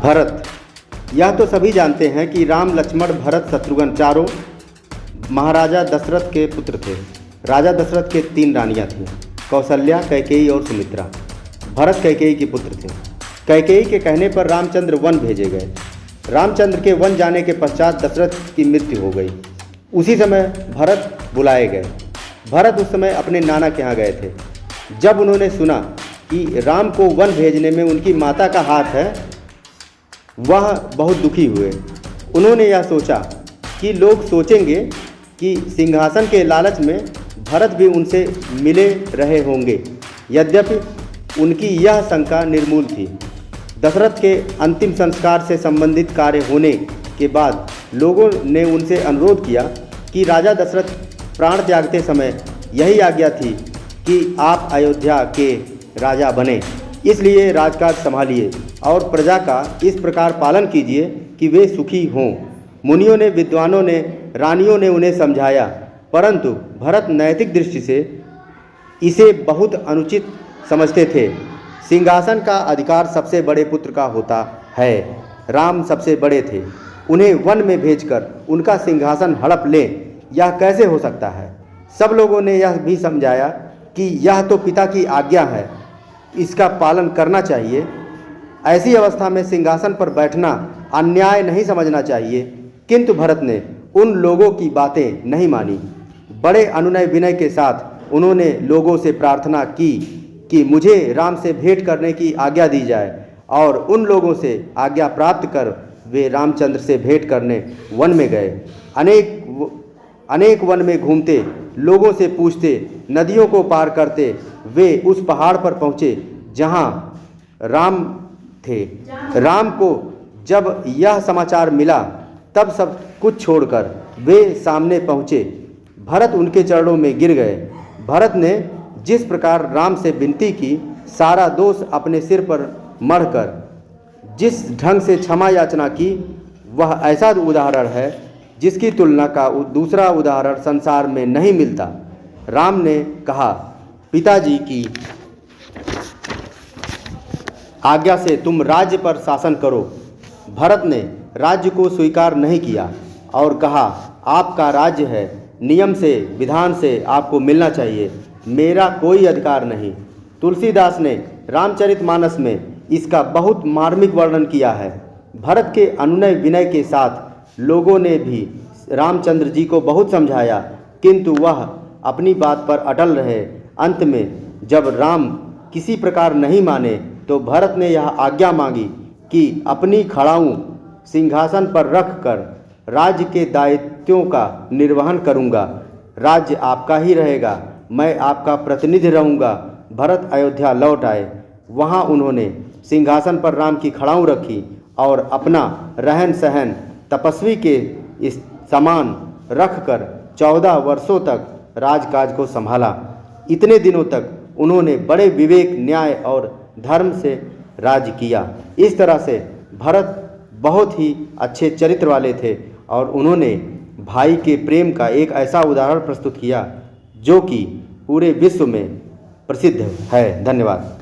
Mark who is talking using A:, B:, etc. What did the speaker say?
A: भरत। यह तो सभी जानते हैं कि राम, लक्ष्मण, भरत, शत्रुघ्न चारों महाराजा दशरथ के पुत्र थे। राजा दशरथ के 3 रानियां थीं, कौशल्या, कैकेयी और सुमित्रा। भरत कैकेयी के पुत्र थे। कैकेयी के कहने पर रामचंद्र वन भेजे गए। रामचंद्र के वन जाने के पश्चात दशरथ की मृत्यु हो गई। उसी समय भरत बुलाए गए। भरत उस समय अपने नाना के यहाँ गए थे। जब उन्होंने सुना कि राम को वन भेजने में उनकी माता का हाथ है, वह बहुत दुखी हुए। उन्होंने यह सोचा कि लोग सोचेंगे कि सिंहासन के लालच में भरत भी उनसे मिले रहे होंगे। यद्यपि उनकी यह शंका निर्मूल थी। दशरथ के अंतिम संस्कार से संबंधित कार्य होने के बाद लोगों ने उनसे अनुरोध किया कि राजा दशरथ प्राण त्यागते समय यही आज्ञा थी कि आप अयोध्या के राजा बने, इसलिए राजकाज संभालिए और प्रजा का इस प्रकार पालन कीजिए कि वे सुखी हों। मुनियों ने, विद्वानों ने, रानियों ने उन्हें समझाया, परंतु भरत नैतिक दृष्टि से इसे बहुत अनुचित समझते थे। सिंहासन का अधिकार सबसे बड़े पुत्र का होता है। राम सबसे बड़े थे, उन्हें वन में भेजकर उनका सिंहासन हड़प लें, यह कैसे हो सकता है। सब लोगों ने यह भी समझाया कि यह तो पिता की आज्ञा है, इसका पालन करना चाहिए। ऐसी अवस्था में सिंहासन पर बैठना अन्याय नहीं समझना चाहिए। किंतु भरत ने उन लोगों की बातें नहीं मानी। बड़े अनुनय विनय के साथ उन्होंने लोगों से प्रार्थना की कि मुझे राम से भेंट करने की आज्ञा दी जाए, और उन लोगों से आज्ञा प्राप्त कर वे रामचंद्र से भेंट करने वन में गए। अनेक वन में घूमते, लोगों से पूछते, नदियों को पार करते वे उस पहाड़ पर पहुँचे जहाँ राम थे। राम को जब यह समाचार मिला तब सब कुछ छोड़कर वे सामने पहुँचे। भरत उनके चरणों में गिर गए। भरत ने जिस प्रकार राम से विनती की, सारा दोष अपने सिर पर मढ़कर जिस ढंग से क्षमा याचना की, वह ऐसा उदाहरण है जिसकी तुलना का दूसरा उदाहरण संसार में नहीं मिलता। राम ने कहा, पिताजी की आज्ञा से तुम राज्य पर शासन करो। भरत ने राज्य को स्वीकार नहीं किया और कहा, आपका राज्य है, नियम से, विधान से आपको मिलना चाहिए, मेरा कोई अधिकार नहीं। तुलसीदास ने रामचरितमानस में इसका बहुत मार्मिक वर्णन किया है। भरत के अनुनय विनय के साथ लोगों ने भी रामचंद्र जी को बहुत समझाया, किंतु वह अपनी बात पर अटल रहे। अंत में जब राम किसी प्रकार नहीं माने तो भरत ने यह आज्ञा मांगी कि अपनी खड़ाऊँ सिंहासन पर रखकर राज्य के दायित्वों का निर्वहन करूँगा। राज्य आपका ही रहेगा, मैं आपका प्रतिनिधि रहूँगा। भरत अयोध्या लौट आए। वहाँ उन्होंने सिंहासन पर राम की खड़ाऊँ रखी और अपना रहन सहन तपस्वी के इस समान रखकर 14 वर्षों तक राजकाज को संभाला। इतने दिनों तक उन्होंने बड़े विवेक, न्याय और धर्म से राज्य किया। इस तरह से भरत बहुत ही अच्छे चरित्र वाले थे और उन्होंने भाई के प्रेम का एक ऐसा उदाहरण प्रस्तुत किया जो कि पूरे विश्व में प्रसिद्ध है। धन्यवाद।